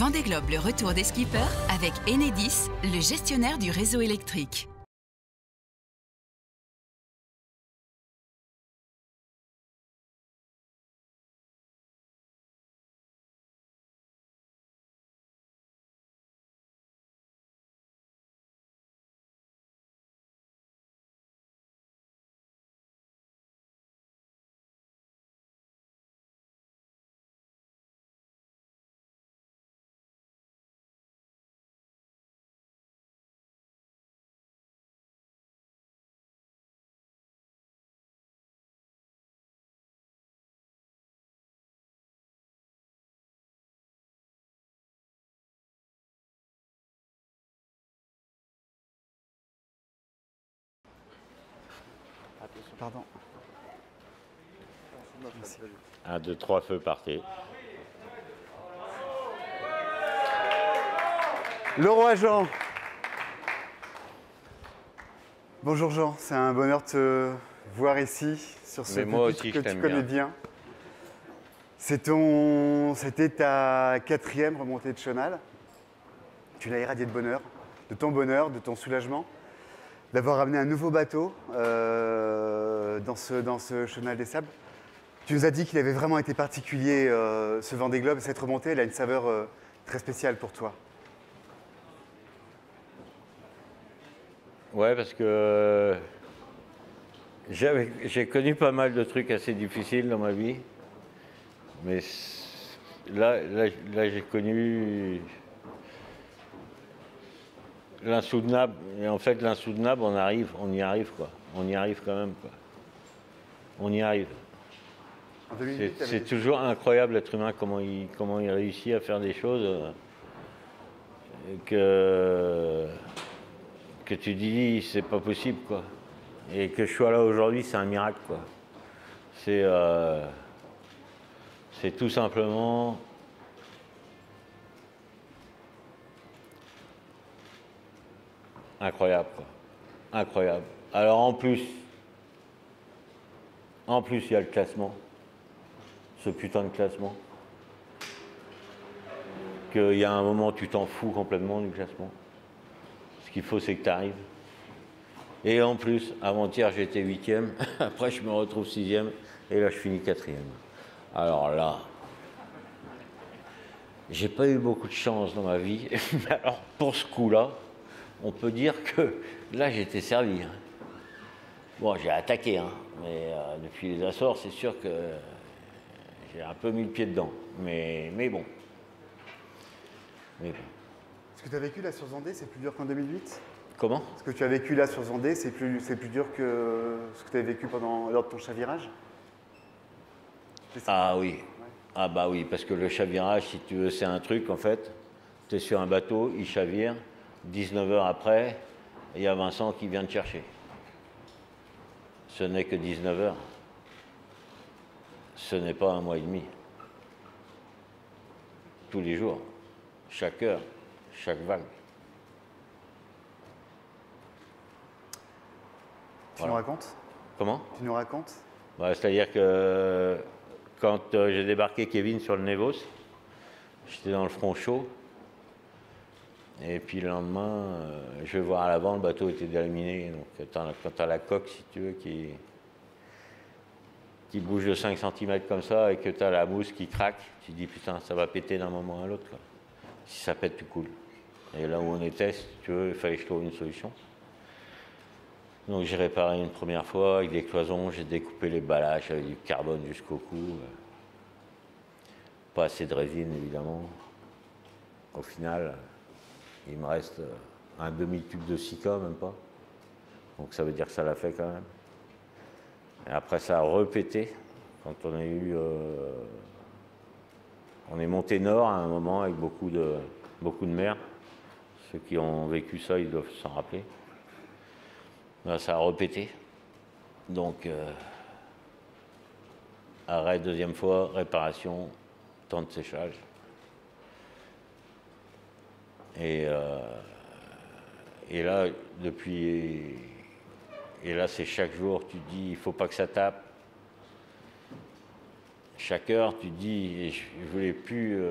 Vendée Globe, le retour des skippers avec Enedis, le gestionnaire du réseau électrique. Pardon. Merci. 1, 2, 3 feux, partez. Le roi Jean. Bonjour Jean, c'est un bonheur de te voir ici sur ce pupitre que tu connais bien. C'était ta 4e remontée de Chenal. Tu l'as irradié de bonheur, de ton soulagement, d'avoir amené un nouveau bateau dans ce Chenal des Sables. Tu nous as dit qu'il avait vraiment été particulier, ce Vendée Globe, cette remontée, elle a une saveur très spéciale pour toi. Ouais, parce que j'ai connu pas mal de trucs assez difficiles dans ma vie, mais là j'ai connu l'insoutenable. Et en fait, l'insoutenable, on y arrive quoi. On y arrive quand même quoi. On y arrive. C'est toujours incroyable l'être humain comment il réussit à faire des choses que tu dis c'est pas possible quoi. Et que je sois là aujourd'hui, c'est un miracle quoi. C'est tout simplement incroyable quoi. Incroyable. Alors en plus il y a le classement. Ce putain de classement. Qu'il y a un moment tu t'en fous complètement du classement. Ce qu'il faut c'est que tu arrives. Et en plus, avant-hier j'étais 8e, après je me retrouve 6e, et là je finis 4e. Alors là, j'ai pas eu beaucoup de chance dans ma vie, mais alors pour ce coup-là, on peut dire que là j'étais servi. Bon, j'ai attaqué, hein, mais depuis les Açores, c'est sûr que j'ai un peu mis le pied dedans, mais bon. Ce que tu as vécu là sur Vendée, c'est plus dur qu'en 2008 ? Comment ? Ce que tu as vécu là sur Vendée, c'est plus dur que ce que tu as vécu lors de ton chavirage ? Ah oui. Ouais. Ah bah oui, parce que le chavirage, si tu veux, c'est un truc, en fait. Tu es sur un bateau, il chavire, 19 heures après, il y a Vincent qui vient te chercher. Ce n'est que 19 heures. Ce n'est pas 1 mois et demi. Tous les jours, chaque heure, chaque vague. Tu nous racontes ? Comment ? Tu nous racontes ? Bah, c'est-à-dire que quand j'ai débarqué Kevin sur le Nevos, j'étais dans le front chaud. Et puis le lendemain, je vais voir à l'avant, le bateau était délaminé. Donc quand tu as la coque, si tu veux, qui bouge de 5 cm comme ça et que tu as la mousse qui craque, tu te dis putain, ça va péter d'un moment à l'autre. Si ça pète, tu coules. Et là où on était, si tu veux, il fallait que je trouve une solution. Donc j'ai réparé une première fois avec des cloisons, j'ai découpé les ballages avec du carbone jusqu'au cou. Pas assez de résine évidemment. Au final, il me reste un demi-tube de Sika, même pas. Donc ça veut dire que ça l'a fait quand même. Et après ça a repété quand on a eu... on est monté nord à un moment avec beaucoup de mer. Ceux qui ont vécu ça, ils doivent s'en rappeler. Là, ça a repété. Donc, arrêt deuxième fois, réparation, temps de séchage. Et là, c'est chaque jour, tu te dis, il ne faut pas que ça tape. Chaque heure, tu te dis, je voulais plus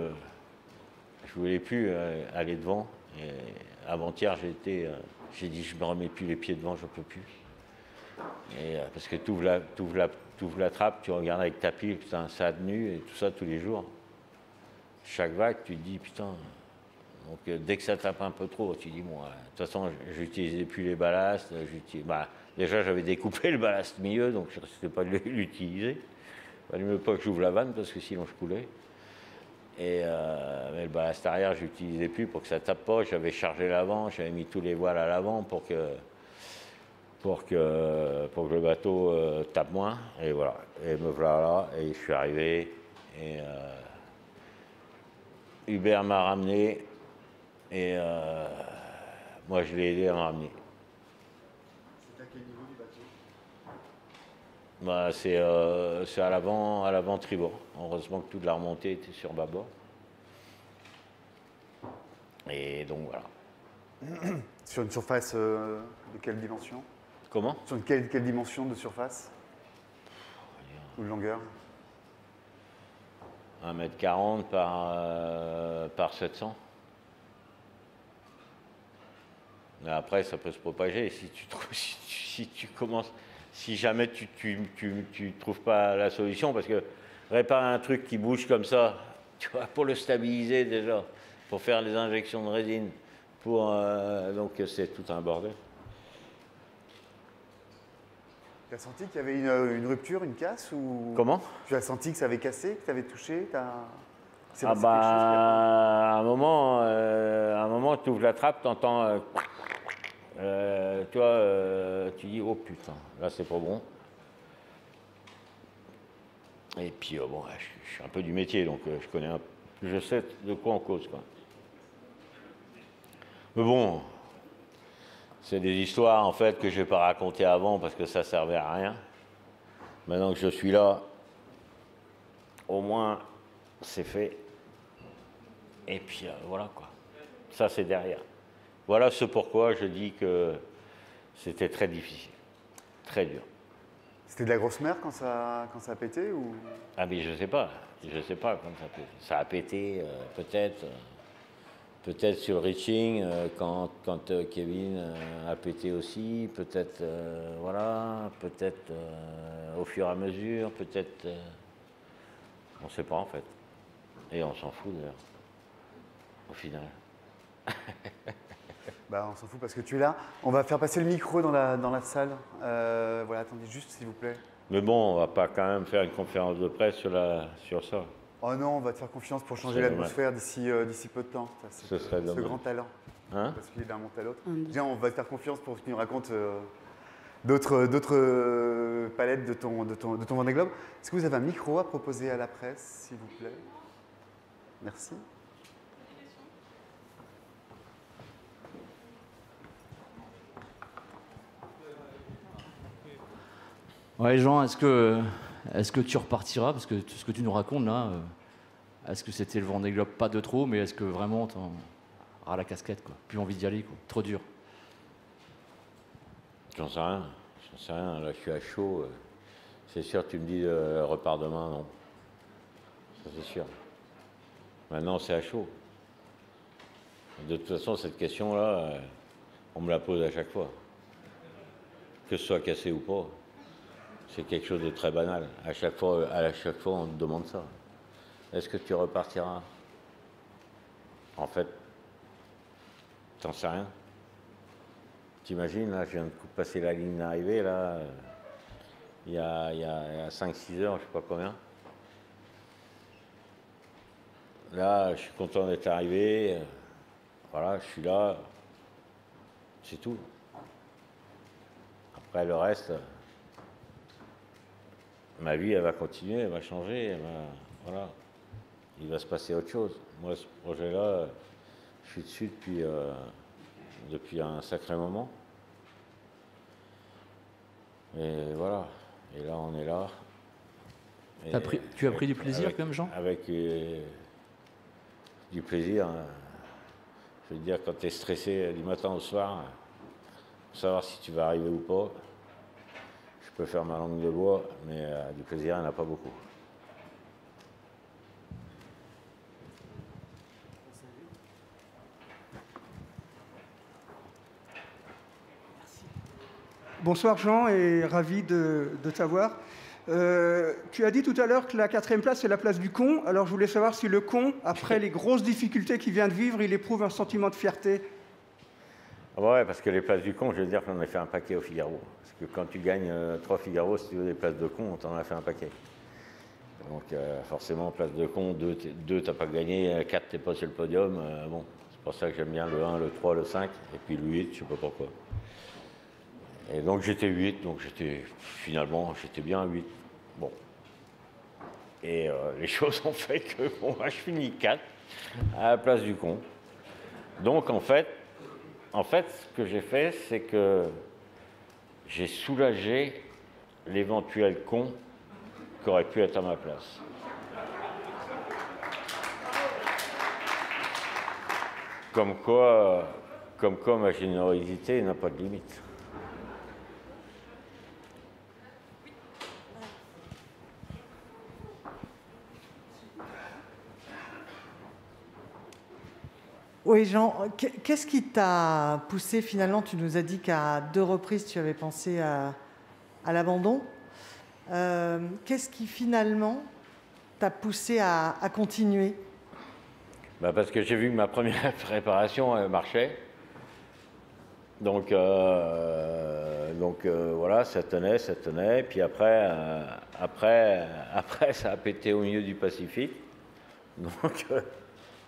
voulais plus aller devant. Et avant-hier, j'ai dit, je me remets plus les pieds devant, je peux plus. Et, parce que tu ouvres la trappe, tu regardes avec ta pile, putain, ça a tenu, et tout ça tous les jours. Chaque vague, tu te dis, putain. Donc dès que ça tape un peu trop, tu te dis, bon, de toute façon, j'utilisais plus les ballasts. Déjà, j'avais découpé le ballast milieu, donc je ne risquais pas de l'utiliser. Il fallait même pas que j'ouvre la vanne, parce que sinon je coulais. Et mais le ballast arrière, je l'utilisais plus pour que ça tape pas. J'avais chargé l'avant, j'avais mis tous les voiles à l'avant pour que le bateau tape moins. Et voilà. Et me voilà là, et je suis arrivé. Et Hubert m'a ramené. Et moi, je l'ai aidé à me ramener. C'est à quel niveau du bateau? Bah, c'est à l'avant tribord. Heureusement que toute la remontée était sur bâbord. Et donc voilà. Sur une surface de quelle dimension? Comment? Sur quelle dimension de surface? Ou de longueur? 1,40 m par 700. Mais après, ça peut se propager. Si jamais tu trouves pas la solution, parce que réparer un truc qui bouge comme ça, tu vois, pour le stabiliser déjà, pour faire les injections de résine, donc c'est tout un bordel. Tu as senti qu'il y avait une rupture, une casse ou... Comment? Tu as senti que ça avait cassé, que tu avais touché? Ah bah, à un moment, tu ouvres la trappe, tu entends... tu vois, tu dis, oh putain, là c'est pas bon. Et puis, bon, je suis un peu du métier, donc je sais de quoi on cause, quoi. Mais bon, c'est des histoires, en fait, que je vais pas raconter avant parce que ça servait à rien. Maintenant que je suis là, au moins, c'est fait. Et puis, voilà, quoi. Ça, c'est derrière. Voilà ce pourquoi je dis que c'était très difficile, très dur. C'était de la grosse mer quand ça a pété ou... Ah mais je sais pas quand ça a pété. Ça a pété peut-être sur le reaching quand Kevin a pété aussi, peut-être voilà, peut-être au fur et à mesure, peut-être on ne sait pas en fait. Et on s'en fout d'ailleurs, au final. Bah, on s'en fout parce que tu es là. On va faire passer le micro dans la salle. Voilà, attendez juste s'il vous plaît. Mais bon, on va pas quand même faire une conférence de presse sur ça. Oh non, on va te faire confiance pour changer l'atmosphère d'ici peu de temps. Ce serait dommage. Ce grand talent. Hein? Parce qu'il est d'un monte à l'autre. Viens, on va te faire confiance pour que tu nous racontes d'autres palettes de ton Vendée Globe. Est-ce que vous avez un micro à proposer à la presse, s'il vous plaît? Merci. Ouais, Jean, est-ce que tu repartiras? Parce que ce que tu nous racontes là, est-ce que c'était le Vendée Globe pas de trop, mais est-ce que vraiment t'en ras la casquette, quoi? Plus envie d'y aller, quoi. Trop dur. J'en sais rien. Là, je suis à chaud. C'est sûr, tu me dis repars demain, non. Ça, c'est sûr. Maintenant, c'est à chaud. De toute façon, cette question-là, on me la pose à chaque fois. Que ce soit cassé ou pas. C'est quelque chose de très banal. À chaque fois, on te demande ça. Est-ce que tu repartiras? En fait, t'en sais rien. T'imagines, là, je viens de passer la ligne d'arrivée, là, il y a 5-6 heures, je sais pas combien. Là, je suis content d'être arrivé. Voilà, je suis là. C'est tout. Après, le reste... Ma vie, elle va continuer, elle va changer, voilà. Il va se passer autre chose. Moi, ce projet-là, je suis dessus depuis un sacré moment. Et voilà. Et là, on est là. Tu as pris du plaisir quand même, Jean? Avec du plaisir. Je veux dire, quand tu es stressé du matin au soir, pour savoir si tu vas arriver ou pas, je peux faire ma langue de bois, mais du plaisir, il n'y en a pas beaucoup. Bonsoir Jean et ravi de t'avoir. Tu as dit tout à l'heure que la 4e place, c'est la place du con. Alors je voulais savoir si le con, après les grosses difficultés qu'il vient de vivre, il éprouve un sentiment de fierté. Ouais, parce que les places du con, je veux dire qu'on en a fait un paquet au Figaro. Parce que quand tu gagnes 3 Figaro, si tu veux des places de con, on t'en a fait un paquet. Donc forcément, place de con, 2 t'as pas gagné, 4 t'es pas sur le podium. Bon, c'est pour ça que j'aime bien le 1, le 3, le 5, et puis le 8, je sais pas pourquoi. Et donc j'étais 8, donc finalement j'étais bien 8. Bon. Et les choses ont fait que bon, je finis 4 à la place du con. Donc en fait, ce que j'ai fait, c'est que j'ai soulagé l'éventuel con qui aurait pu être à ma place. Comme quoi ma générosité n'a pas de limite. Oui, Jean, qu'est-ce qui t'a poussé finalement? Tu nous as dit qu'à 2 reprises, tu avais pensé à l'abandon. Qu'est-ce qui finalement t'a poussé à continuer? Parce que j'ai vu que ma première préparation marchait. Donc voilà, ça tenait. Puis après, ça a pété au milieu du Pacifique. Donc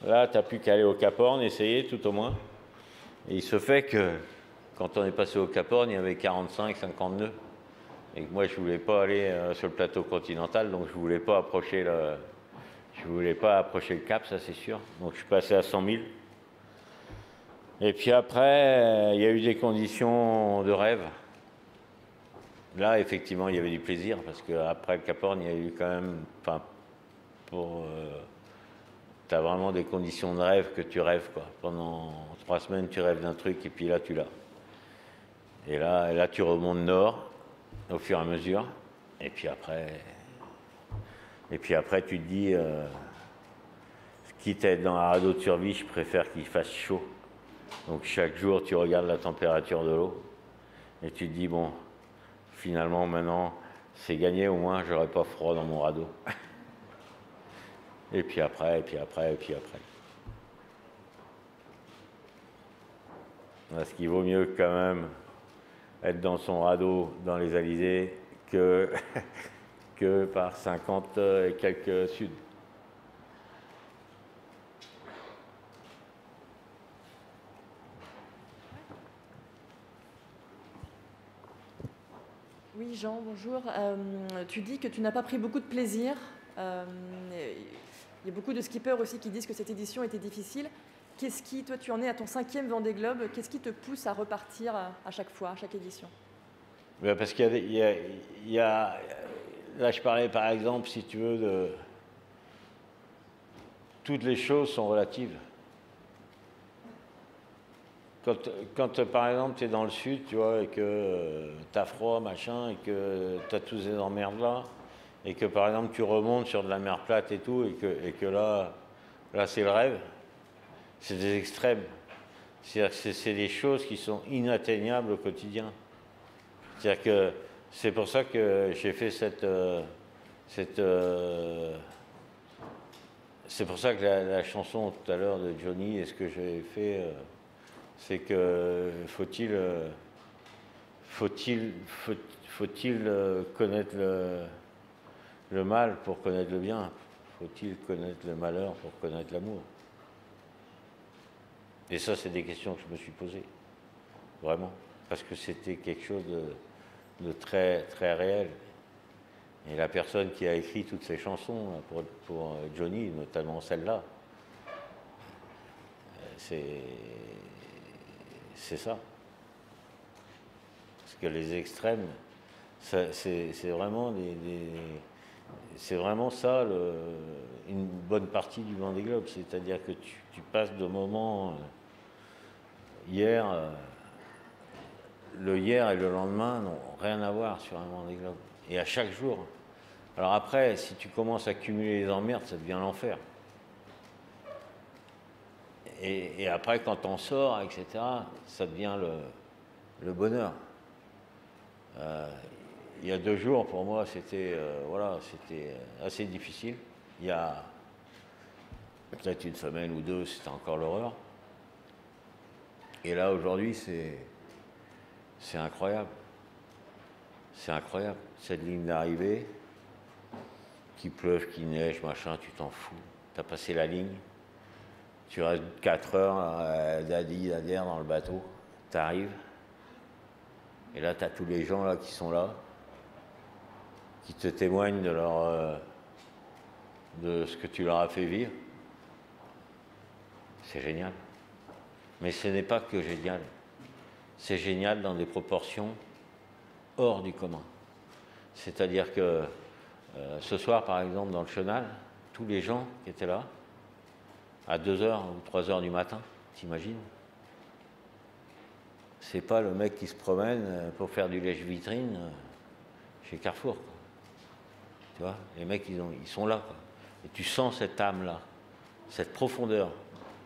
là, tu n'as plus qu'à aller au Cap Horn, essayer tout au moins. Et il se fait que quand on est passé au Cap Horn, il y avait 45, 50 nœuds. Et que moi, je ne voulais pas aller sur le plateau continental, donc je ne voulais pas approcher le cap, ça c'est sûr. Donc je suis passé à 100 000. Et puis après, il y a eu des conditions de rêve. Là, effectivement, il y avait du plaisir, parce qu'après le Cap Horn, il y a eu quand même... tu as vraiment des conditions de rêve que tu rêves, quoi. Pendant 3 semaines, tu rêves d'un truc, et puis là, tu l'as. Et là, tu remontes nord, au fur et à mesure. Et puis après, tu te dis, quitte à être dans un radeau de survie, je préfère qu'il fasse chaud. Donc chaque jour, tu regardes la température de l'eau, et tu te dis, bon, finalement, maintenant, c'est gagné, au moins, j'aurai pas froid dans mon radeau. Et puis après. Parce qu'il vaut mieux quand même être dans son radeau dans les Alizés que par 50 et quelques sud. Oui, Jean, bonjour. Tu dis que tu n'as pas pris beaucoup de plaisir. Il y a beaucoup de skippers aussi qui disent que cette édition était difficile. Toi, tu en es à ton 5e Vendée Globe. Qu'est-ce qui te pousse à repartir à chaque fois, à chaque édition? Parce qu'il y a... Là, je parlais par exemple, si tu veux, de... Toutes les choses sont relatives. Quand par exemple, tu es dans le sud, tu vois, et que tu as froid, machin, et que tu as tous ces emmerdes-là, et que par exemple, tu remontes sur de la mer plate et tout, et que là c'est le rêve, c'est des extrêmes. C'est-à-dire que c'est des choses qui sont inatteignables au quotidien. C'est-à-dire que c'est pour ça que j'ai fait c'est pour ça que la chanson tout à l'heure de Johnny, et ce que j'ai fait, c'est que faut-il connaître le mal pour connaître le bien? Faut-il connaître le malheur pour connaître l'amour? Et ça, c'est des questions que je me suis posées, vraiment, parce que c'était quelque chose de très, très réel. Et la personne qui a écrit toutes ces chansons pour Johnny, notamment celle-là, c'est ça. Parce que les extrêmes, c'est vraiment c'est vraiment ça, une bonne partie du Vendée Globe. C'est-à-dire que tu passes de moments hier, le hier et le lendemain n'ont rien à voir sur un Vendée Globe. Et à chaque jour. Alors après, si tu commences à cumuler les emmerdes, ça devient l'enfer. Et après, quand on sort, etc., ça devient le bonheur. Il y a 2 jours, pour moi, c'était voilà, c'était assez difficile. Il y a peut-être une semaine ou 2, c'était encore l'horreur. Et là, aujourd'hui, c'est incroyable. C'est incroyable. Cette ligne d'arrivée, qu'il pleuve, qu'il neige, machin, tu t'en fous. Tu as passé la ligne. Tu restes 4 heures d'adire dans le bateau. Tu arrives. Et là, tu as tous les gens là qui sont là, qui te témoignent de ce que tu leur as fait vivre. C'est génial. Mais ce n'est pas que génial. C'est génial dans des proportions hors du commun. C'est-à-dire que ce soir, par exemple, dans le chenal, tous les gens qui étaient là, à 2h ou 3h du matin, t'imagines? C'est pas le mec qui se promène pour faire du lèche-vitrine chez Carrefour, quoi. Tu vois, les mecs, ils sont là, quoi. Et tu sens cette âme-là, cette profondeur,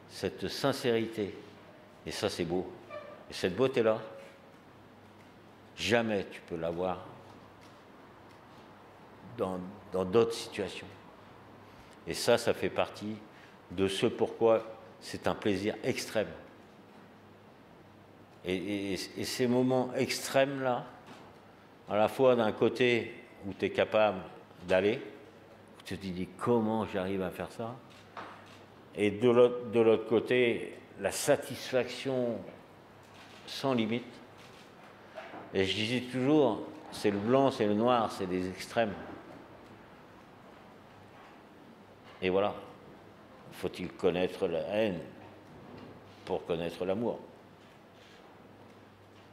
cette sincérité. Et ça, c'est beau. Et cette beauté-là, jamais tu peux l'avoir dans d'autres situations. Et ça fait partie de ce pourquoi c'est un plaisir extrême. Et ces moments extrêmes-là, à la fois d'un côté où tu es capable d'aller, où tu te dis comment j'arrive à faire ça, et de l'autre côté, la satisfaction sans limite. Et je disais toujours, c'est le blanc, c'est le noir, c'est des extrêmes. Et voilà, faut-il connaître la haine pour connaître l'amour?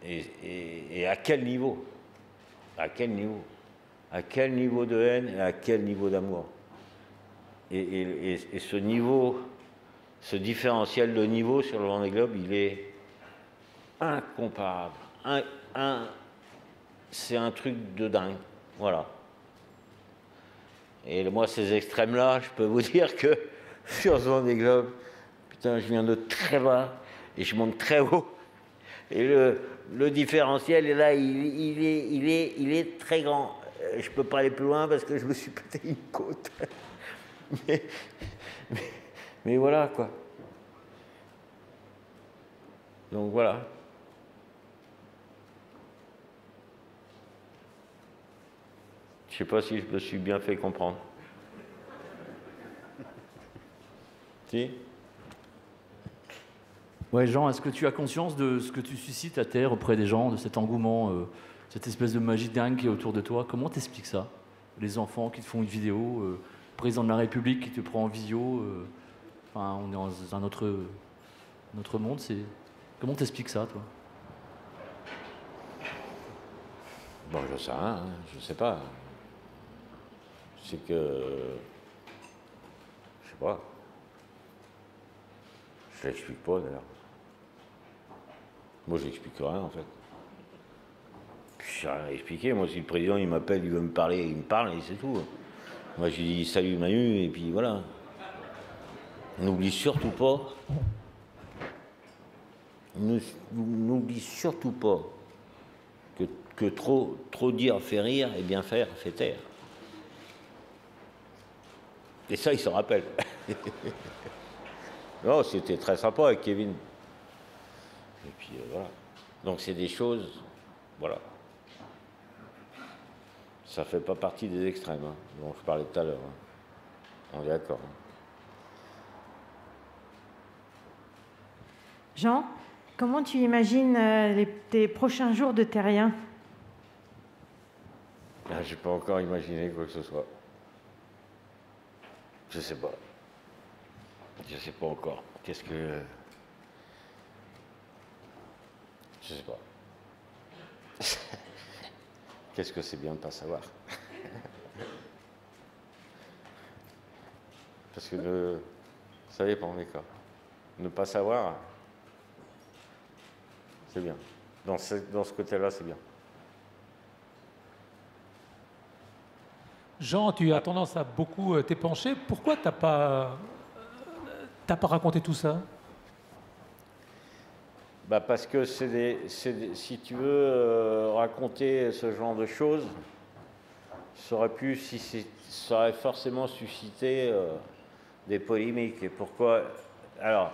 Et à quel niveau? À quel niveau? À quel niveau de haine et à quel niveau d'amour? Et ce niveau, ce différentiel de niveau sur le Vendée Globe, il est incomparable. C'est un truc de dingue. Voilà. Et moi, ces extrêmes-là, je peux vous dire que sur ce Vendée Globe, putain, je viens de très bas et je monte très haut. Et le différentiel, là, il est très grand. Je ne peux pas aller plus loin parce que je me suis pété une côte. mais voilà, quoi. Donc voilà. Je ne sais pas si je me suis bien fait comprendre. Si? Ouais, Jean, est-ce que tu as conscience de ce que tu suscites à terre auprès des gens, de cet engouement, cette espèce de magie dingue qui est autour de toi? Comment t'expliques ça? Les enfants qui te font une vidéo, le président de la République qui te prend en visio, enfin, on est dans un autre monde. Comment t'expliques ça, toi? Bon, je sais rien, hein, je sais pas. C'est que... Je sais pas. Je l'explique pas, d'ailleurs. Moi, je n'explique rien, en fait. Je n'ai rien à expliquer. Moi, si le président, il m'appelle, il veut me parler, il me parle, et c'est tout. Moi, je lui dis salut Manu, et puis voilà. N'oublie surtout pas... N'oublie surtout pas que trop dire fait rire, et bien faire fait taire. Et ça, il s'en rappelle. Non, c'était très sympa avec Kevin. Et puis voilà. Donc c'est des choses, voilà. Ça fait pas partie des extrêmes, hein, dont je parlais tout à l'heure. Hein. On est d'accord. Hein. Jean, comment tu imagines tes prochains jours de terrien? Ah, j'ai pas encore imaginé quoi que ce soit. Je sais pas. Je sais pas encore. Qu'est-ce que... Je sais pas. Qu'est-ce que c'est bien de pas savoir. Parce que ça dépend des cas. Ne pas savoir, c'est bien. Dans ce côté-là, c'est bien. Jean, tu as tendance à beaucoup t'épancher. Pourquoi t'as pas raconté tout ça? Bah parce que si tu veux raconter ce genre de choses, ça aurait forcément suscité des polémiques. Et pourquoi? Alors,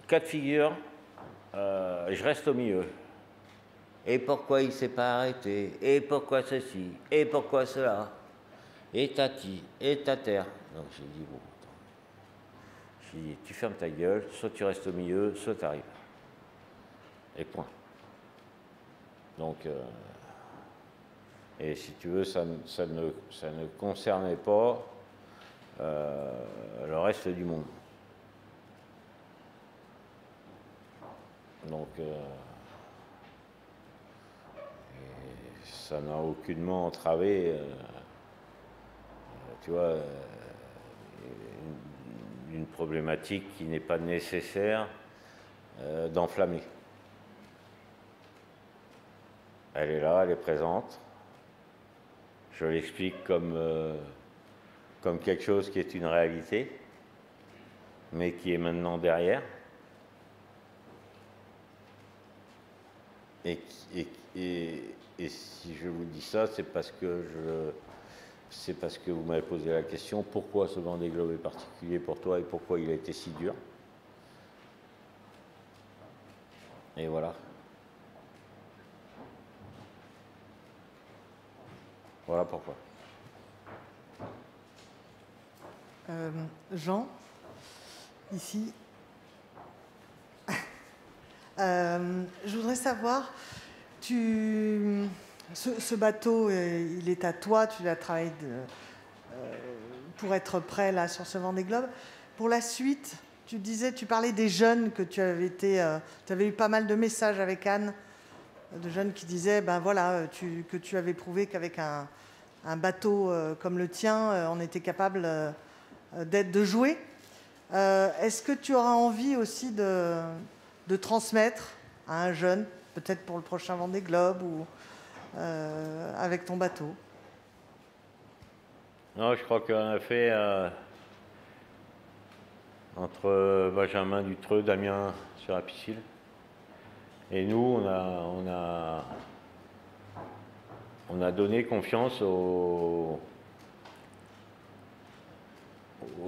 cas de figure, je reste au milieu. Et pourquoi il ne s'est pas arrêté? Et pourquoi ceci? Et pourquoi cela? Et tati, et ta terre. Donc j'ai dit, bon, attends. J'ai dit, tu fermes ta gueule, soit tu restes au milieu, soit tu arrives. Et point. Donc, et si tu veux, ça ne concernait pas le reste du monde. Donc, ça n'a aucunement entravé, tu vois, une problématique qui n'est pas nécessaire d'enflammer. Elle est là, elle est présente. Je l'explique comme quelque chose qui est une réalité, mais qui est maintenant derrière. Et si je vous dis ça, c'est parce que vous m'avez posé la question, pourquoi ce Vendée Globe est particulier pour toi et pourquoi il a été si dur. Et voilà. Voilà pourquoi. Jean, ici. Je voudrais savoir, ce bateau, il est à toi, tu l'as travaillé pour être prêt là sur ce Vendée Globe. Pour la suite, tu parlais des jeunes que tu avais eu pas mal de messages avec Anne, de jeunes qui disaient, ben voilà, que tu avais prouvé qu'avec un bateau comme le tien, on était capable de jouer. Est-ce que tu auras envie aussi de transmettre à un jeune, peut-être pour le prochain Vendée Globe ou avec ton bateau? Non, je crois qu'on a fait entre Benjamin Dutreux, Damien sur la piscine, et nous, on a donné confiance aux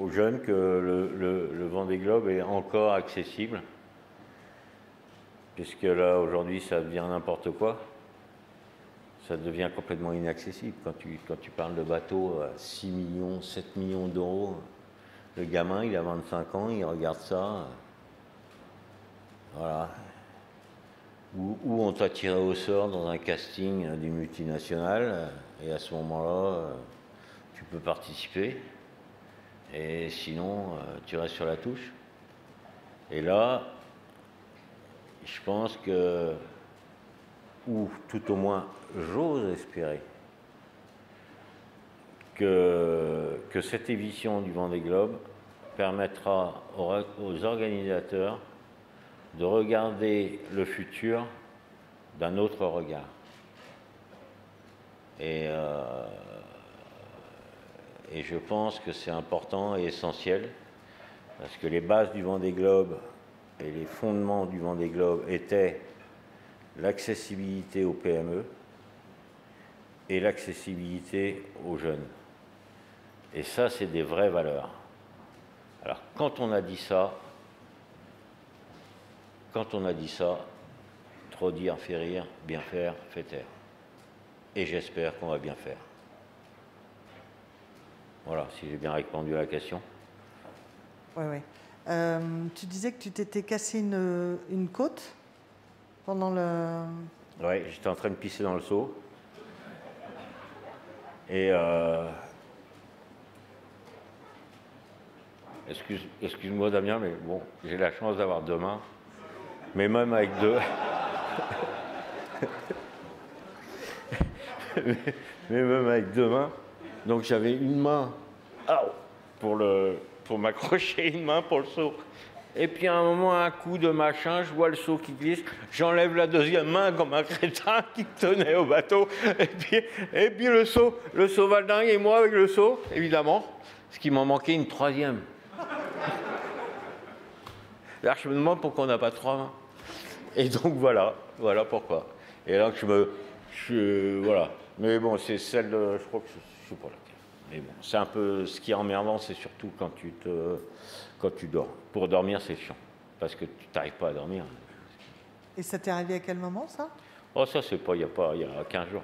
jeunes que le Vendée Globe est encore accessible. Puisque là, aujourd'hui, ça devient n'importe quoi. Ça devient complètement inaccessible. Quand tu parles de bateau à 6 millions, 7 millions d'euros, le gamin, il a 25 ans, il regarde ça. Voilà. Ou on t'a tiré au sort dans un casting du multinational, et à ce moment-là, tu peux participer. Et sinon, tu restes sur la touche. Et là, je pense que, ou tout au moins, j'ose espérer que cette édition du Vendée Globe permettra aux organisateurs de regarder le futur d'un autre regard. Et je pense que c'est important et essentiel, parce que les bases du Vendée Globe et les fondements du Vendée Globe étaient l'accessibilité aux PME et l'accessibilité aux jeunes. Et ça, c'est des vraies valeurs. Alors, quand on a dit ça, trop dire fait rire, bien faire fait taire. Et j'espère qu'on va bien faire. Voilà, si j'ai bien répondu à la question. Oui, oui. Tu disais que tu t'étais cassé une côte pendant le... Oui, j'étais en train de pisser dans le seau. Et excuse-moi Damien, mais bon, j'ai la chance d'avoir deux mains. Mais même avec deux... mais même avec deux mains. Donc j'avais une main pour m'accrocher, une main pour le seau. Et puis à un moment, un coup de machin, je vois le seau qui glisse, j'enlève la deuxième main comme un crétin qui tenait au bateau. Et puis le seau valdingue et moi avec le seau, évidemment, parce qu'il m'en manquait une troisième. Là, je me demande pourquoi on n'a pas trois mains. Et donc voilà pourquoi. Et là que voilà. Mais bon, c'est celle de, je crois que je sais pas laquelle. Mais bon, c'est un peu ce qui est emmerdant, c'est surtout quand tu dors. Pour dormir, c'est chiant, parce que tu n'arrives pas à dormir. Et ça t'est arrivé à quel moment, ça? Oh, ça, c'est pas, il y a 15 jours.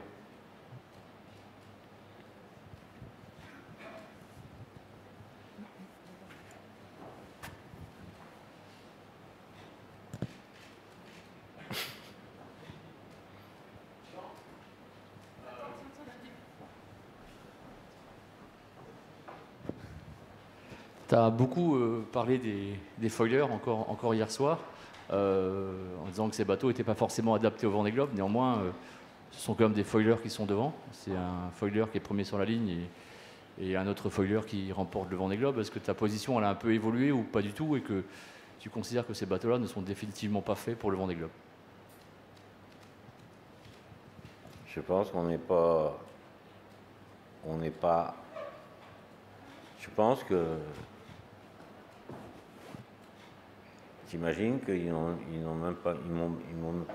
Tu as beaucoup parlé des foilers encore hier soir, en disant que ces bateaux n'étaient pas forcément adaptés au Vendée Globe. Néanmoins, ce sont quand même des foilers qui sont devant. C'est un foiler qui est premier sur la ligne et un autre foiler qui remporte le Vendée Globe. Est-ce que ta position elle a un peu évolué ou pas du tout, et que tu considères que ces bateaux-là ne sont définitivement pas faits pour le Vendée Globe? Je pense qu'on n'est pas... Je pense que... T'imagines qu'ils n'ont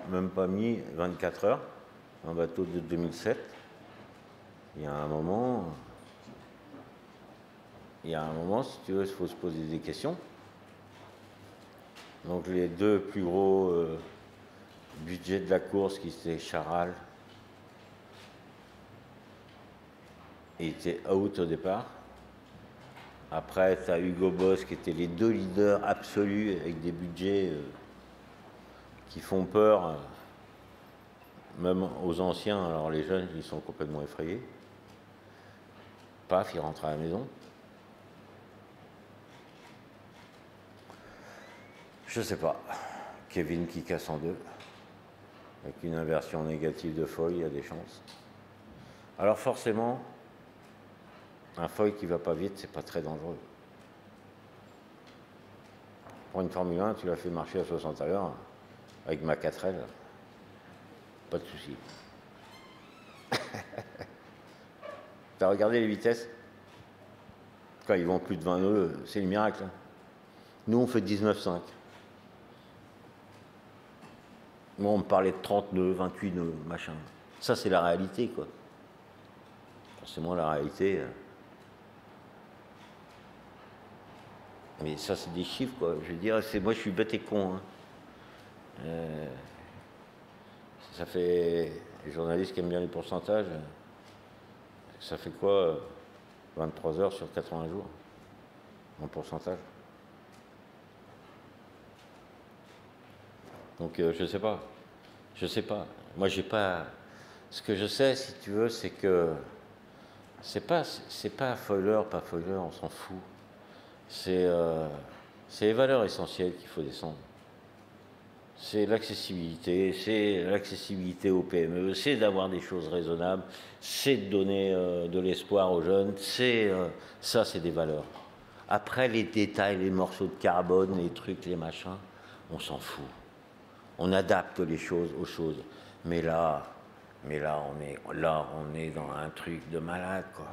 même pas mis 24 heures, un bateau de 2007. Il y a un moment, si tu veux, il faut se poser des questions. Donc les deux plus gros budgets de la course, qui étaient Charal, étaient out au départ. Après, tu as Hugo Boss, qui étaient les deux leaders absolus, avec des budgets qui font peur, même aux anciens. Alors les jeunes, ils sont complètement effrayés. Paf, ils rentrent à la maison. Je sais pas. Kevin qui casse en deux, avec une inversion négative de foil, il y a des chances. Alors forcément, un foil qui va pas vite, c'est pas très dangereux. Pour une Formule 1, tu l'as fait marcher à 60 à l'heure, avec ma 4L, pas de souci. T'as regardé les vitesses? Quand ils vont plus de 20 nœuds, c'est le miracle. Nous, on fait 19,5. Moi, on me parlait de 30 nœuds, 28 nœuds, machin. Ça, c'est la réalité, quoi. Forcément, la réalité... Mais ça, c'est des chiffres, quoi. Je veux dire, moi, je suis bête et con. Hein. Ça fait... Les journalistes qui aiment bien les pourcentages, ça fait quoi 23 heures sur 80 jours, en pourcentage. Donc, je sais pas. Je sais pas. Moi, j'ai pas... Ce que je sais, si tu veux, c'est que... C'est pas foiler, pas foiler, on s'en fout. C'est les valeurs essentielles qu'il faut descendre. C'est l'accessibilité aux PME, c'est d'avoir des choses raisonnables, c'est de donner de l'espoir aux jeunes, ça c'est des valeurs. Après les détails, les morceaux de carbone, les trucs, les machins, on s'en fout. On adapte les choses aux choses. Mais là on est dans un truc de malade, quoi.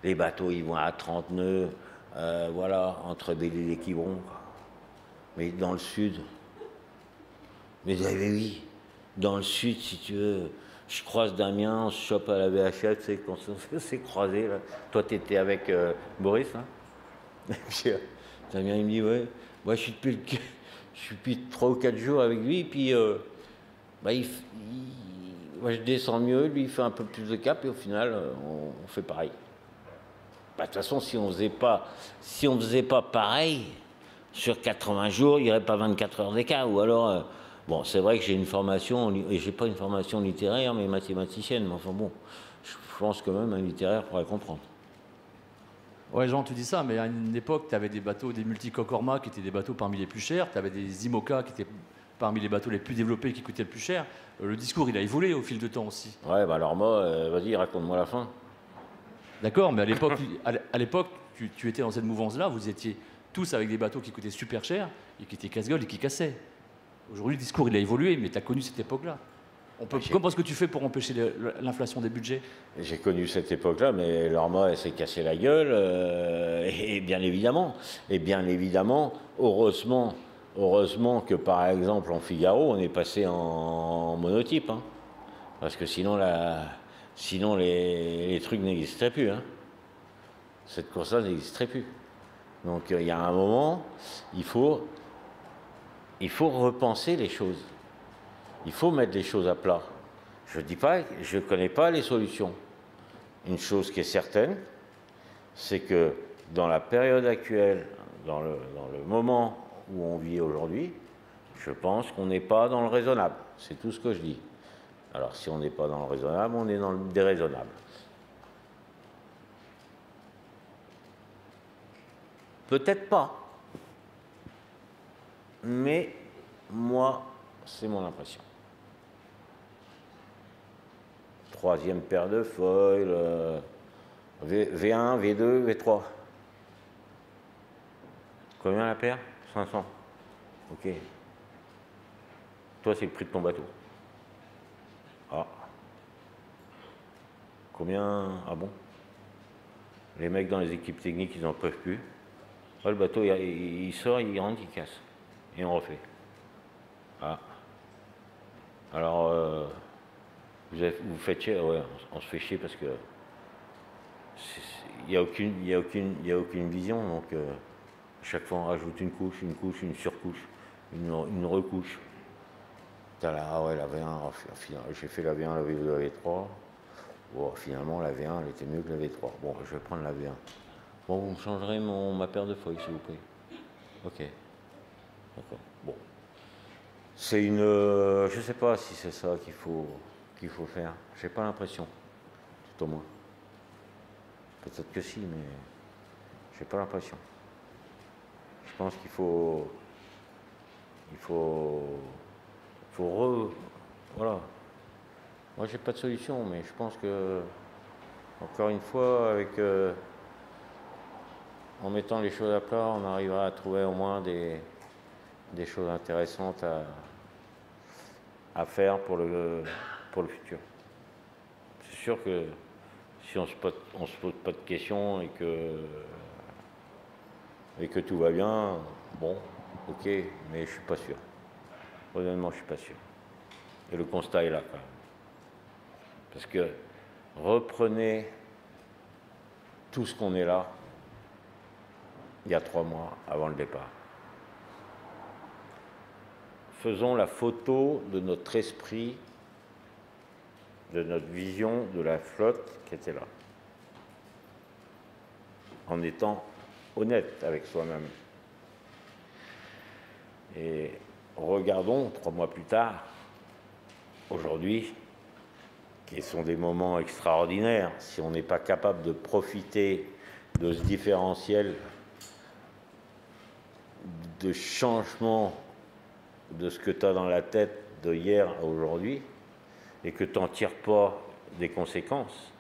Les bateaux, ils vont à 30 nœuds. Voilà, entre Belle-Île et Quiberon. Mais dans le sud, mais oui, dans le sud, si tu veux, je croise Damien, on se chope à la VHF, tu sais, quand on s'est croisés, là. Toi, tu étais avec Boris, hein. Et puis, Damien, il me dit, ouais, moi, je suis depuis 3 ou 4 jours avec lui, et puis, moi, je descends mieux, lui, il fait un peu plus de cap, et au final, on fait pareil. De toute façon, si on faisait pas pareil, sur 80 jours, il n'y aurait pas 24 heures d'écart. Ou alors, bon, c'est vrai que j'ai une formation, et j'ai pas une formation littéraire, mais mathématicienne. Mais enfin bon, je pense que même un littéraire pourrait comprendre. Ouais, Jean, tu dis ça, mais à une époque, tu avais des bateaux, des multicoques-Orma qui étaient des bateaux parmi les plus chers, tu avais des IMOCA qui étaient parmi les bateaux les plus développés qui coûtaient le plus cher. Le discours, il a évolué au fil de temps aussi. Ouais, bah alors moi, vas-y, raconte-moi la fin. D'accord, mais à l'époque, tu étais dans cette mouvance-là, vous étiez tous avec des bateaux qui coûtaient super cher et qui étaient casse-gueule et qui cassaient. Aujourd'hui, le discours, il a évolué, mais tu as connu cette époque-là. Comment est-ce que tu fais pour empêcher l'inflation des budgets? J'ai connu cette époque-là, mais l'Orma, elle s'est cassée la gueule, et bien évidemment, heureusement, heureusement que par exemple en Figaro, on est passé en monotype. Hein. Parce que sinon, les trucs n'existeraient plus. Hein. Cette course-là n'existerait plus. Donc il y a un moment, il faut repenser les choses. Il faut mettre les choses à plat. Je dis pas, je ne connais pas les solutions. Une chose qui est certaine, c'est que dans la période actuelle, dans le moment où on vit aujourd'hui, je pense qu'on n'est pas dans le raisonnable. C'est tout ce que je dis. Alors si on n'est pas dans le raisonnable, on est dans le déraisonnable. Peut-être pas. Mais moi, c'est mon impression. Troisième paire de foils, V1, V2, V3. Combien la paire? 500. Ok. Toi, c'est le prix de ton bateau. Ah. Combien? Ah bon? Les mecs dans les équipes techniques, ils n'en peuvent plus. Ah, le bateau, il sort, il rentre, il casse. Et on refait. Ah. Alors, vous faites chier? Ouais, on se fait chier parce que il n'y a aucune vision. Donc, chaque fois, on rajoute une couche, une surcouche, une recouche. Ah ouais, la V1, j'ai fait la V1, la V2, la V3. Bon, finalement, la V1, elle était mieux que la V3. Bon, je vais prendre la V1. Bon, vous me changerez ma paire de feuilles, s'il vous plaît. Ok. D'accord. Bon. C'est une... je ne sais pas si c'est ça qu'il faut faire. J'ai pas l'impression. Tout au moins. Peut-être que si, mais j'ai pas l'impression. Je pense qu'il faut... Voilà. Moi, j'ai pas de solution, mais je pense que, encore une fois, en mettant les choses à plat, on arrivera à trouver au moins des choses intéressantes à faire pour le futur. C'est sûr que si on se pose pas de questions et que tout va bien, bon, ok, mais je suis pas sûr. Honnêtement, je suis pas sûr. Et le constat est là, quand même. Parce que reprenez tout ce qu'on est là, il y a 3 mois avant le départ. Faisons la photo de notre esprit, de notre vision de la flotte qui était là. En étant honnête avec soi-même. Et regardons 3 mois plus tard, aujourd'hui, qui sont des moments extraordinaires, si on n'est pas capable de profiter de ce différentiel de changement de ce que tu as dans la tête de hier à aujourd'hui, et que tu n'en tires pas des conséquences,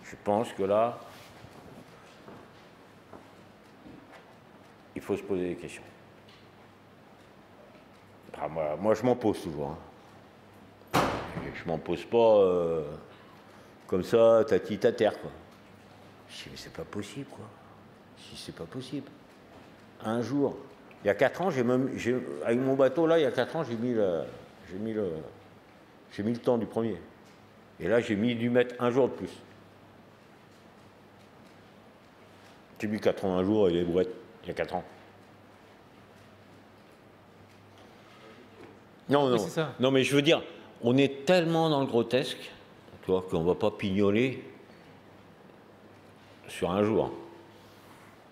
je pense que là, il faut se poser des questions. Enfin, moi, je m'en pose toujours. Hein. Je m'en pose pas comme ça, tati à terre, quoi. Je dis, mais c'est pas possible, quoi. Je dis, c'est pas possible. Un jour, il y a 4 ans, avec mon bateau, là, il y a 4 ans, j'ai mis le temps du premier. Et là, j'ai dû mettre un jour de plus. J'ai mis 80 jours et les brouettes, il y a 4 ans. Non, non, oui, non, mais je veux dire, on est tellement dans le grotesque, tu vois, qu'on ne va pas pignoler sur un jour.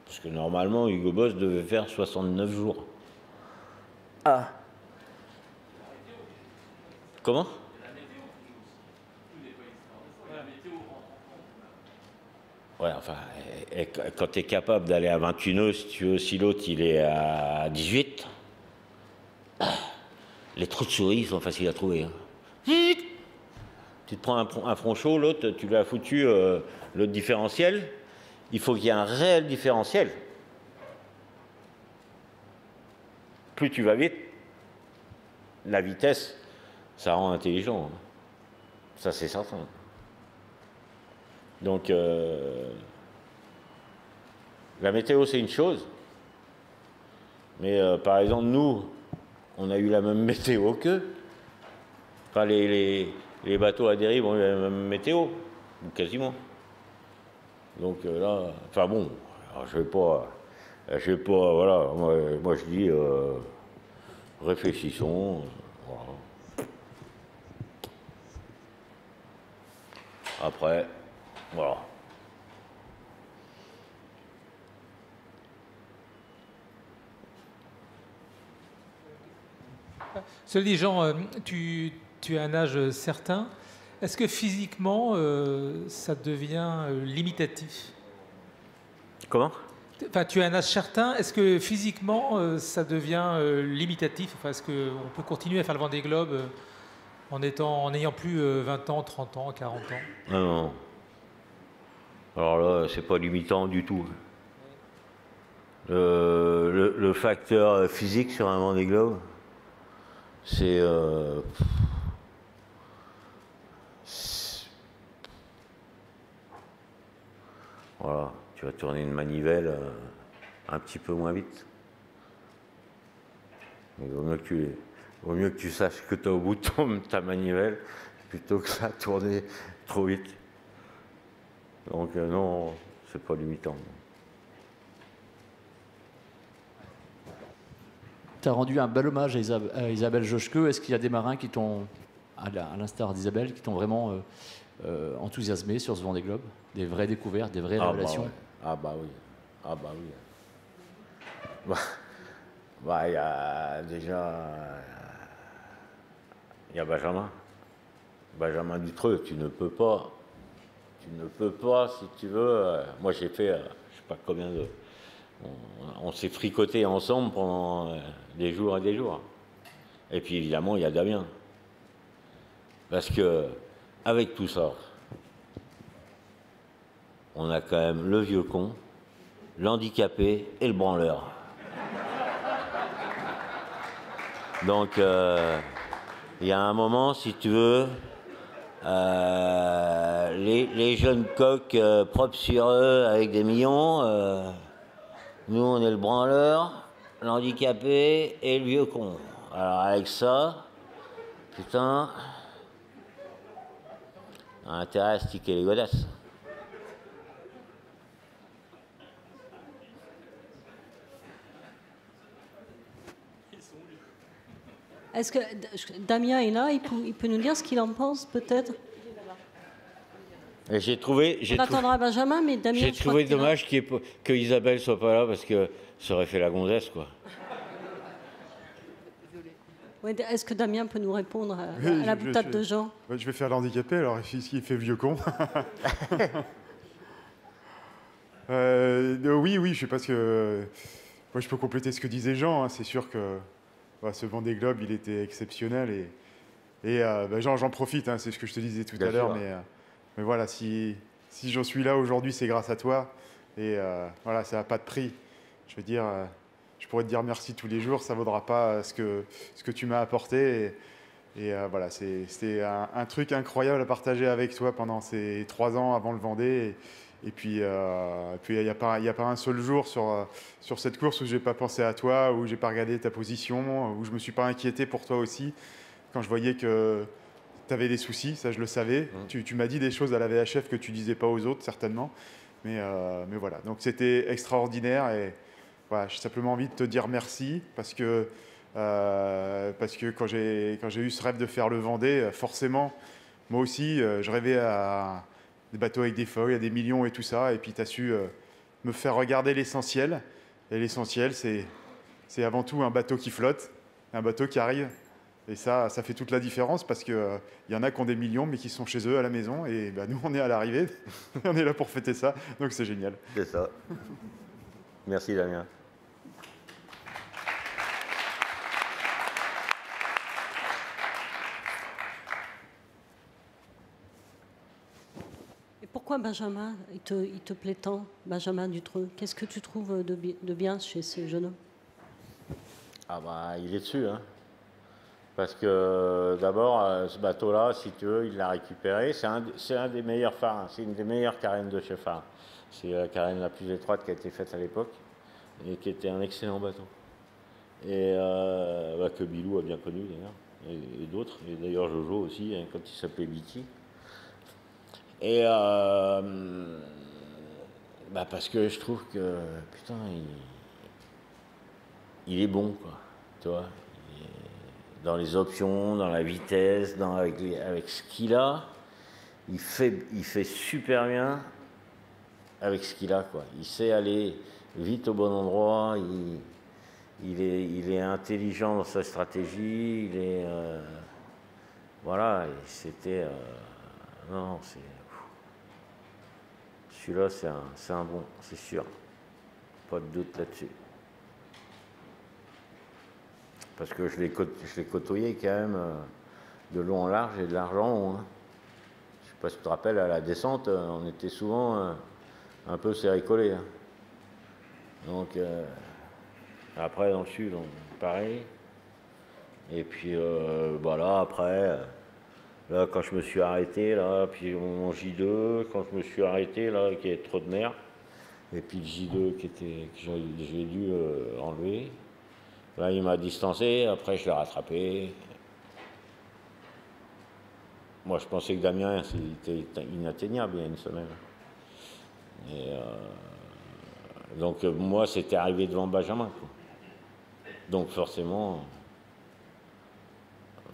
Parce que normalement, Hugo Boss devait faire 69 jours. Ah. Comment? Ouais, enfin, quand tu es capable d'aller à 21 nœuds, si tu veux, si l'autre il est à 18, les trous de souris sont faciles à trouver. Hein. Tu te prends un front chaud, l'autre, tu lui as foutu le différentiel. Il faut qu'il y ait un réel différentiel. Plus tu vas vite, la vitesse, ça rend intelligent. Hein. Ça, c'est certain. Donc, la météo, c'est une chose. Mais par exemple, nous, on a eu la même météo qu'eux. Enfin, les bateaux à dérive ont eu la même météo, quasiment. Donc là, enfin bon, alors je vais pas, voilà, moi je dis, réfléchissons, voilà. Après, voilà. Cela dit, Jean, tu as un âge certain. Est-ce que physiquement, ça devient limitatif? Comment? Enfin, tu as un âge certain. Est-ce que physiquement, ça devient limitatif? Enfin, est-ce qu'on peut continuer à faire le Vendée Globe en n'ayant plus 20 ans, 30 ans, 40 ans? Non, non. Alors là, c'est pas limitant du tout. Le facteur physique sur un Vendée Globe, c'est voilà, tu vas tourner une manivelle un petit peu moins vite. Mais il vaut mieux que tu saches que tu es au bout de ta manivelle plutôt que ça tourner trop vite. Donc non, c'est pas limitant. Tu as rendu un bel hommage à Isabelle Joschke. Est-ce qu'il y a des marins qui t'ont, à l'instar d'Isabelle, qui t'ont vraiment enthousiasmé sur ce Vendée Globe? Des vraies découvertes, des vraies révélations? Ouais. Ah bah oui. Il y a déjà... Il y a Benjamin Dutreux. Tu ne peux pas, si tu veux... moi j'ai fait, je sais pas combien de... On s'est fricoté ensemble pendant des jours et des jours. Et puis évidemment, il y a Damien. Parce que, avec tout ça, on a quand même le vieux con, l'handicapé et le branleur. Donc, il y a un moment, si tu veux, les jeunes coqs propres sur eux avec des millions, nous, on est le branleur, l'handicapé et le vieux con. Alors, avec ça, putain, on a intérêt à sticker les godasses. Est-ce que Damien est là? Il peut nous dire ce qu'il en pense, peut-être? On attendra Benjamin, mais Damien... J'ai trouvé dommage que Isabelle soit pas là, parce que ça aurait fait la gonzesse, quoi. Ouais, est-ce que Damien peut nous répondre à la boutade de Jean? Je vais faire l'handicapé, alors il fait vieux con. Oui, je sais pas ce que... Moi, je peux compléter ce que disait Jean. Hein. C'est sûr que ce Vendée Globe, il était exceptionnel. Et j'en profite, hein, c'est ce que je te disais tout à l'heure. Mais voilà, si j'en suis là aujourd'hui, c'est grâce à toi. Et voilà, ça n'a pas de prix. Je veux dire, je pourrais te dire merci tous les jours, ça ne vaudra pas ce que tu m'as apporté. Et voilà, c'était un truc incroyable à partager avec toi pendant ces 3 ans avant le Vendée. Et puis, il n'y a pas un seul jour sur cette course où je n'ai pas pensé à toi, où je n'ai pas regardé ta position, où je ne me suis pas inquiété pour toi aussi. Quand je voyais que tu avais des soucis, ça je le savais. Tu m'as dit des choses à la VHF que tu ne disais pas aux autres, certainement. Mais voilà, donc c'était extraordinaire. Et voilà, j'ai simplement envie de te dire merci parce que quand j'ai eu ce rêve de faire le Vendée, forcément, moi aussi, je rêvais à des bateaux avec des feuilles, à des millions et tout ça. Et puis tu as su me faire regarder l'essentiel. Et l'essentiel, c'est avant tout un bateau qui flotte, un bateau qui arrive. Et ça fait toute la différence parce qu'il y en a qui ont des millions mais qui sont chez eux à la maison. Et nous, on est à l'arrivée. On est là pour fêter ça. Donc c'est génial. C'est ça. Merci Damien. Et pourquoi Benjamin, il te plaît tant, Benjamin Dutreux? Qu'est-ce que tu trouves de bien chez ce jeune homme? Ah bah, il est dessus, hein. Parce que d'abord, ce bateau-là, si tu veux, il l'a récupéré. C'est un des meilleurs phares, c'est une des meilleures carènes de chez Phare. C'est la carène la plus étroite qui a été faite à l'époque et qui était un excellent bateau. Et que Bilou a bien connu d'ailleurs, et d'autres, et d'ailleurs Jojo aussi, hein, quand il s'appelait Biti. Et parce que je trouve que, putain, il est bon, quoi, tu vois. Dans les options, dans la vitesse, avec ce qu'il a, il fait super bien avec ce qu'il a, quoi. Il sait aller vite au bon endroit, il est intelligent dans sa stratégie, il est... voilà, et c'était... non, c'est... Celui-là, c'est un bon, c'est sûr. Pas de doute là-dessus. Parce que je l'ai côtoyé quand même de long en large et de large en haut. Hein. Je sais pas si tu te rappelles, à la descente, on était souvent un peu serré-collé. Hein. Donc, après, dans le sud, pareil. Et puis, voilà, après, là, quand je me suis arrêté, là, puis mon J2, quand je me suis arrêté, là, qu'il y avait trop de mer, et puis le J2 que j'ai dû enlever. Là, il m'a distancé, après je l'ai rattrapé. Moi, je pensais que Damien, c'était inatteignable il y a une semaine. Et donc, moi, c'était arrivé devant Benjamin, quoi. Donc, forcément,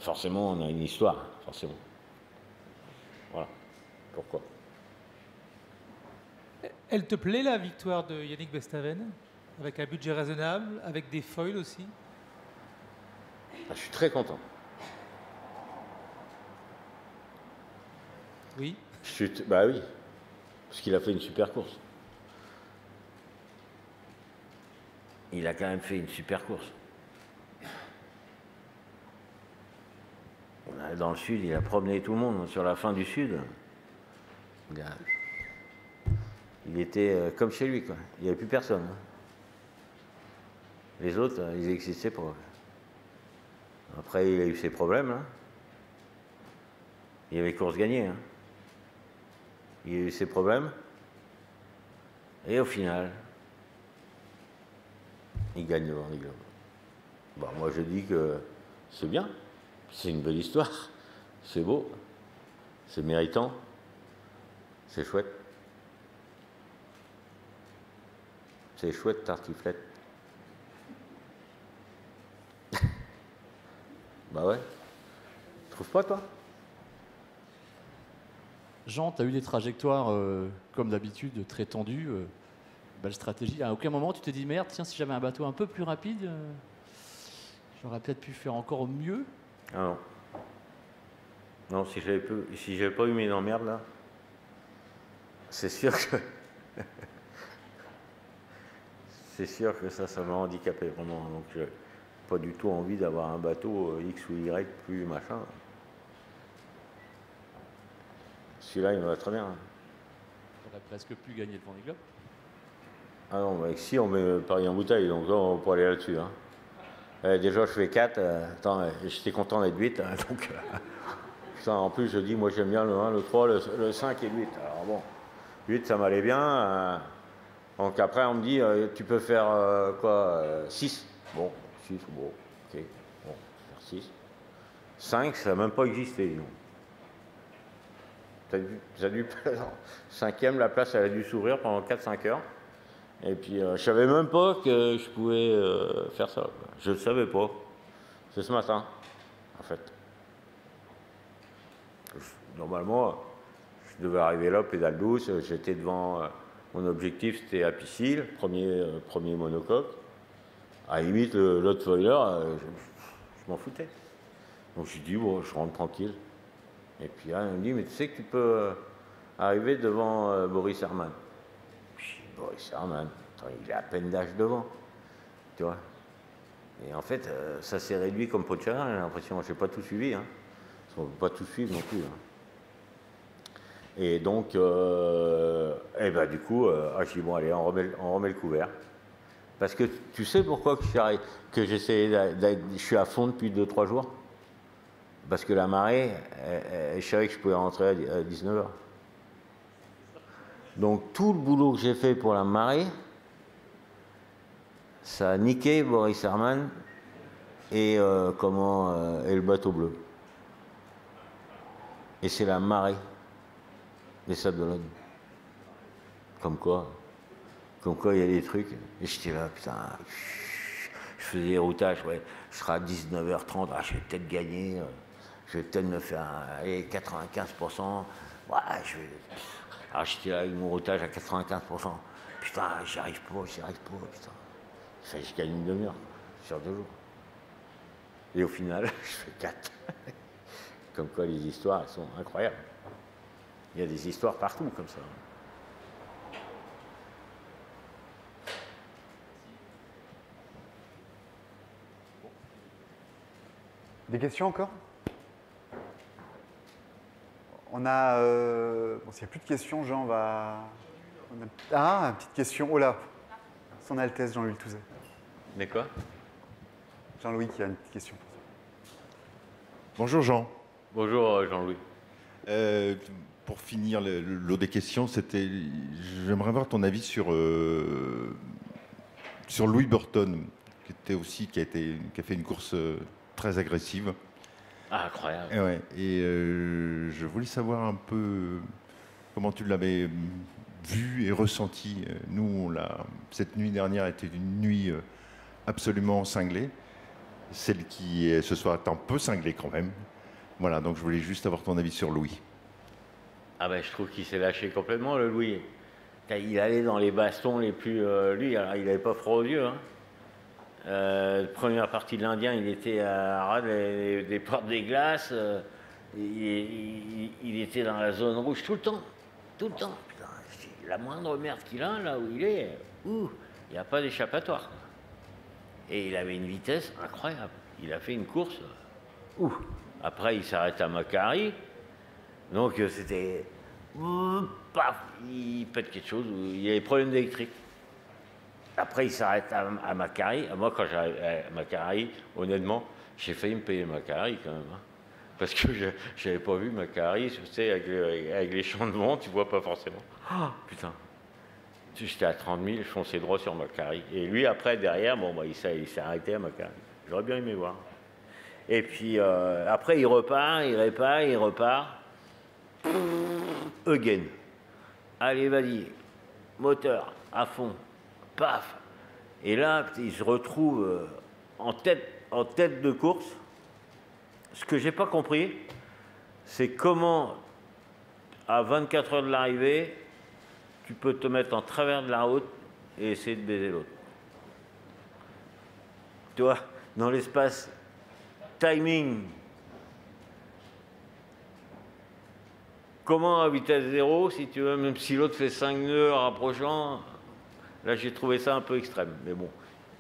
on a une histoire, forcément. Voilà. Pourquoi? Elle te plaît, la victoire de Yannick Bestaven? Avec un budget raisonnable, avec des foils aussi? Je suis très content. Oui. Bah oui, parce qu'il a fait une super course. Il a quand même fait une super course. Dans le sud, il a promené tout le monde. Sur la fin du sud, il était comme chez lui, quoi. Il n'y avait plus personne. Hein. Les autres, ils n'existaient pas. Après, il a eu ses problèmes. Hein. Il y avait course gagnée. Hein. Il a eu ses problèmes. Et au final, il gagne le Vendée Globe. Bon, moi, je dis que c'est bien. C'est une belle histoire. C'est beau. C'est méritant. C'est chouette. C'est chouette, tartiflette. Bah ouais. Tu trouves pas, toi? Jean, tu as eu des trajectoires, comme d'habitude, très tendues. Belle stratégie. À aucun moment, tu t'es dit, merde, tiens, si j'avais un bateau un peu plus rapide, j'aurais peut-être pu faire encore mieux. Ah non. Non, si j'avais pas eu mes emmerdes, là, c'est sûr que... c'est sûr que ça m'a handicapé, vraiment. Donc, j'ai pas du tout envie d'avoir un bateau X ou Y plus machin. Celui-là, il me va très bien. On aurait presque pu gagner le Vendée Globe. Ah non, mais si on met Paris en bouteille, donc là, on peut aller là-dessus. Hein. Déjà, je fais 4. Attends, j'étais content d'être 8. Hein, donc, putain, en plus, je dis, moi, j'aime bien le 1, le 3, le 5 et le 8. Alors bon, 8, ça m'allait bien. Donc après, on me dit, tu peux faire 6. Bon, 6, bon, ok. Bon, faire 6. 5, ça n'a même pas existé, non. Ça a dû, 5e, la place, elle a dû s'ouvrir pendant 4-5 heures. Et puis, je savais même pas que je pouvais faire ça. Je ne savais pas. C'est ce matin, en fait. Normalement, je devais arriver là, pédale douce. J'étais devant... mon objectif, c'était à Piscille, premier monocoque. À la limite, l'autre foiler, je m'en foutais. Donc, j'ai dit, bon, je rentre tranquille. Et puis là, il me dit, mais tu sais que tu peux arriver devant Boris Herman. Puis Boris Herman, il a à peine d'âge devant, tu vois. Et en fait, ça s'est réduit comme pot de chaleur, j'ai l'impression. Je n'ai pas tout suivi, hein. On ne peut pas tout suivre non plus. Hein. Et donc, du coup, je dis, bon, allez, on remet le couvert. Parce que tu sais pourquoi que je suis à fond depuis 2-3 jours? Parce que la marée, je savais que je pouvais rentrer à 19h. Donc tout le boulot que j'ai fait pour la marée, ça a niqué Boris Herman et, et le bateau bleu. Et c'est la marée des Sables d'Olonne. Comme quoi, il y a des trucs. Et j'étais là, putain, je faisais des routages, ouais. Je serai à 19h30, je vais peut-être gagner, je vais peut-être me faire 95%. Ouais, alors j'étais là avec mon routage à 95%. Putain, j'y arrive pas, putain. Ça, je gagne une demi-heure sur 2 jours. Et au final, je fais 4. Comme quoi, les histoires, elles sont incroyables. Il y a des histoires partout, comme ça. Des questions encore? On a... Bon, s'il n'y a plus de questions, Jean va... Ah, une petite question. Oh là, Son Altesse Jean-Louis Touzet. Mais quoi? Jean-Louis qui a une petite question. Bonjour Jean. Bonjour Jean-Louis. Pour finir le lot des questions, j'aimerais avoir ton avis sur Louis Burton, qui a fait une course très agressive. Ah, incroyable. Et je voulais savoir un peu comment tu l'avais vu et ressenti. Nous, cette nuit dernière était une nuit absolument cinglée. Celle qui ce soir est un peu cinglée quand même. Voilà, donc je voulais juste avoir ton avis sur Louis. Ah ben, je trouve qu'il s'est lâché complètement, le Louis. Il allait dans les bastons les plus... lui, alors, il n'avait pas froid aux yeux. Première partie de l'Indien, il était à ras des portes des glaces. Il était dans la zone rouge tout le temps. Tout le temps. Putain, la moindre merde qu'il a, là où il est, il n'y a pas d'échappatoire. Et il avait une vitesse incroyable. Il a fait une course. Après, il s'arrête à Macquarie. Donc, c'était... Paf, il pète quelque chose. Il y a des problèmes d'électrique. Après, il s'arrête à Macquarie. Moi, quand j'arrive à Macquarie, honnêtement, j'ai failli me payer Macquarie quand même. Parce que je n'avais pas vu Macquarie, tu sais, avec les champs de vent, tu vois pas forcément. Oh, putain. J'étais à 30 000, je fonçais droit sur Macquarie. Et lui, après, derrière, il s'est arrêté à Macquarie. J'aurais bien aimé voir. Et puis, après, il repart, il répare, il repart. Again. Allez, vas-y. Moteur, à fond. Paf. Et là, il se retrouve en tête de course. Ce que j'ai pas compris, c'est comment, à 24 heures de l'arrivée, tu peux te mettre en travers de la route et essayer de baiser l'autre. Tu vois, dans l'espace timing, comment à vitesse zéro, si tu veux, même si l'autre fait 5 nœuds rapprochant, là j'ai trouvé ça un peu extrême. Mais bon,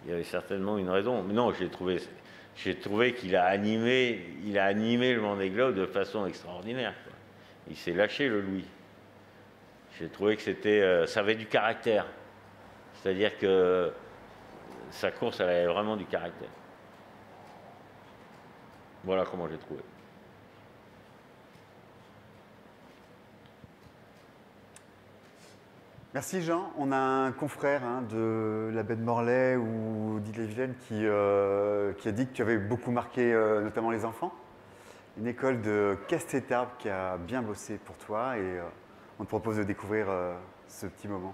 il y avait certainement une raison. Mais non, j'ai trouvé qu'il a animé le Vendée Globe de façon extraordinaire, quoi. Il s'est lâché, le Louis. J'ai trouvé que ça avait du caractère. C'est-à-dire que sa course, elle avait vraiment du caractère. Voilà comment j'ai trouvé. Merci Jean. On a un confrère de la baie de Morlaix ou d'Ille-et-Vilaine qui a dit que tu avais beaucoup marqué notamment les enfants. Une école de Castétarbes qui a bien bossé pour toi et on te propose de découvrir ce petit moment.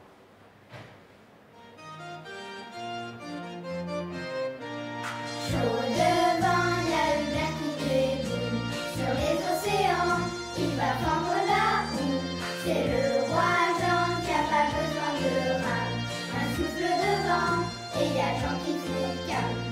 Chaud devant, il y a une mer qui déboule sur les océans. Il va prendre la houle. C'est le roi Jean qui a pas besoin de rame. Un souffle de vent et il y a Jean qui fout calme.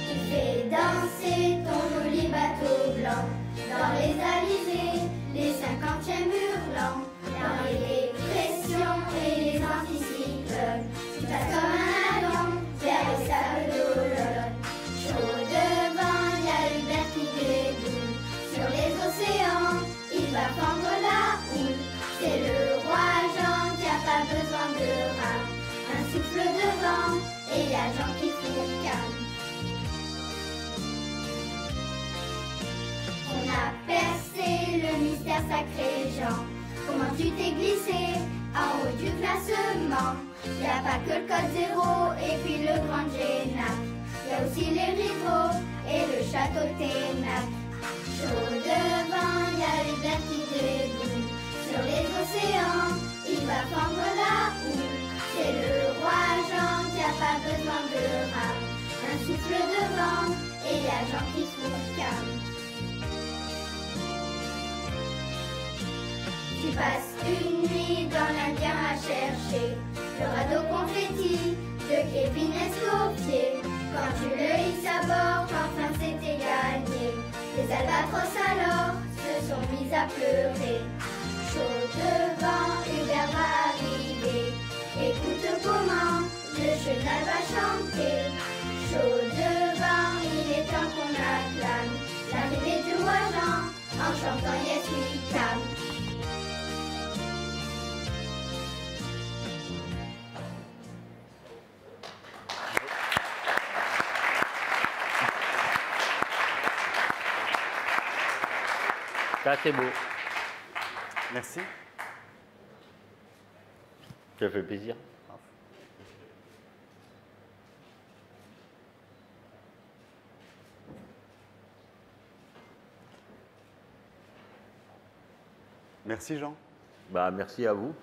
Tu fais danser ton joli bateau blanc dans les alizés, les 50e hurlants, dans les dépressions et les anticyclones. Tu passes comme un avion vers les sables d'Olonne. Chaud devant, il y a une mer qui déboule sur les océans. Il va prendre la houle. C'est le roi Jean qui a pas besoin de rame. Un souffle de vent et il y a Jean qui fout calme. On a percé le mystère sacré, Jean. Comment tu t'es glissé en haut du classement? l'océan. Y a pas que le code zéro et puis le grand Génac. Y a aussi les rivaux et le château Ténac. Chaud devant, y a les vers qui déboutent. Sur les océans, il va fendre la houle. C'est le roi Jean qui a pas besoin de rame. Un souffle de vent et y a Jean qui fout le calme. Tu passes une nuit dans l'Indien à chercher le radeau confetti de Kevin Escoffier. Quand tu le hisses à bord, enfin c'était gagné. Les albatros alors se sont mis à pleurer. Chaud devant, Hubert va arriver. Écoute comment le chenal va chanter. Chaud devant, il est temps qu'on acclame l'arrivée du roi Jean en chantant Yes We Can. Ça, c'est beau. Merci. Ça fait plaisir. Merci Jean. Bah, merci à vous.